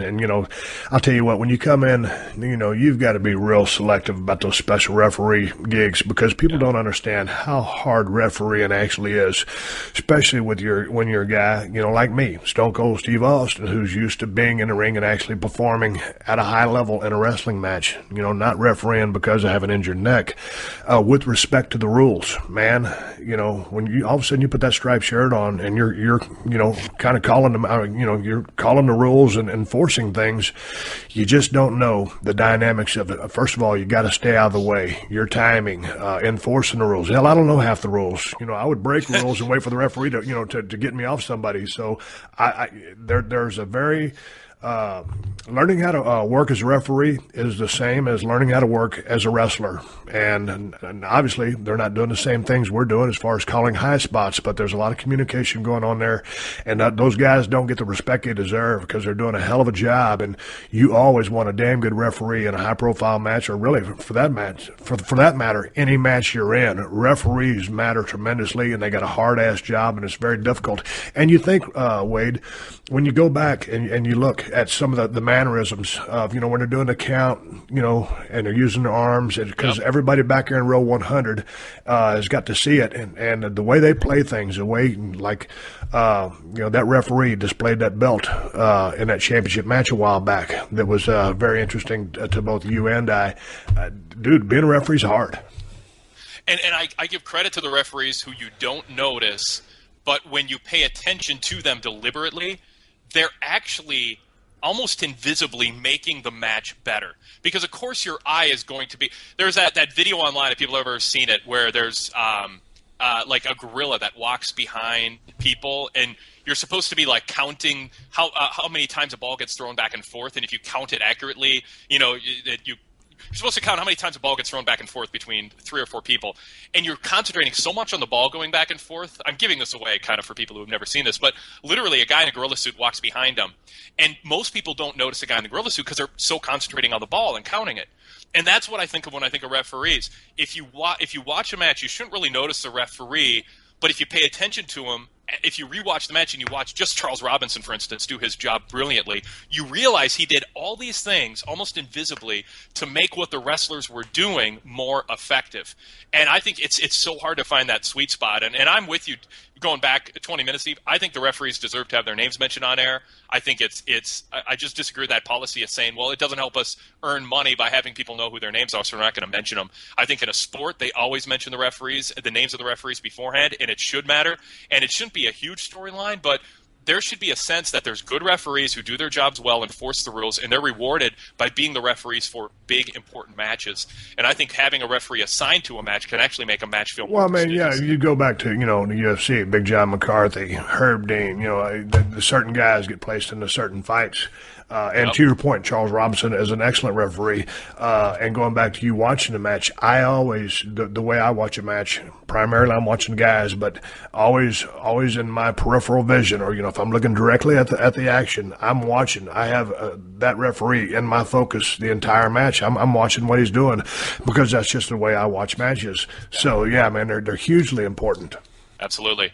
And, I'll tell you what, when you come in, you've got to be real selective about those special referee gigs because people don't understand how hard refereeing actually is, especially when you're a guy, like me, Stone Cold Steve Austin, who's used to being in the ring and actually performing at a high level in a wrestling match, not refereeing because I have an injured neck. With respect to the rules, man, when you all of a sudden you put that striped shirt on and you're kind of calling them out, you're calling the rules and enforcing things, you just don't know the dynamics of it. First of all, you got to stay out of the way. Your timing, enforcing the rules. Hell, I don't know half the rules. I would break rules and wait for the referee to get me off somebody. So there's a very learning how to work as a referee is the same as learning how to work as a wrestler. And obviously, they're not doing the same things we're doing as far as calling high spots, but there's a lot of communication going on there. And those guys don't get the respect they deserve because they're doing a hell of a job. And you always want a damn good referee in a high-profile match, or really, for that matter, any match you're in. Referees matter tremendously, and they got a hard-ass job, and it's very difficult. And you think, Wade, when you go back and you look at some of the mannerisms of, when they're doing the count, and they're using their arms, because everybody back there in row 100 has got to see it, and the way they play things, the way, that referee displayed that belt in that championship match a while back that was very interesting to both you and I. Dude, being a referee's hard. And I give credit to the referees who you don't notice, but when you pay attention to them deliberately, they're actually almost invisibly making the match better. Because, of course, your eye is going to be – there's that video online, if people have ever seen it, where there's like a gorilla that walks behind people, and you're supposed to be, counting how many times a ball gets thrown back and forth, and if you count it accurately, you're supposed to count how many times a ball gets thrown back and forth between 3 or 4 people, and you're concentrating so much on the ball going back and forth. I'm giving this away kind of for people who have never seen this, but literally a guy in a gorilla suit walks behind him, and most people don't notice a guy in the gorilla suit because they're so concentrating on the ball and counting it. And that's what I think of when I think of referees. If you watch a match, you shouldn't really notice the referee, but if you pay attention to him, if you rewatch the match and you watch just Charles Robinson, for instance, do his job brilliantly, you realize he did all these things almost invisibly to make what the wrestlers were doing more effective. And I think it's so hard to find that sweet spot. And I'm with you going back 20 minutes, Steve. I think the referees deserve to have their names mentioned on air. I think I just disagree with that policy of saying, well, it doesn't help us earn money by having people know who their names are, so we're not going to mention them. I think in a sport, they always mention the names of the referees beforehand, and it should matter. And it shouldn't be a huge storyline, but there should be a sense that there's good referees who do their jobs well, enforce the rules, and they're rewarded by being the referees for big, important matches. And I think having a referee assigned to a match can actually make a match feel more prestigious. You go back to, the UFC, Big John McCarthy, Herb Dean, the certain guys get placed into certain fights. And to your point, Charles Robinson is an excellent referee. And going back to you watching the match, I always, the way I watch a match, primarily I'm watching guys, but always in my peripheral vision, or, if I'm looking directly at the action, I'm watching. I have that referee in my focus the entire match. I'm watching what he's doing because that's just the way I watch matches. So, yeah, man, they're hugely important. Absolutely.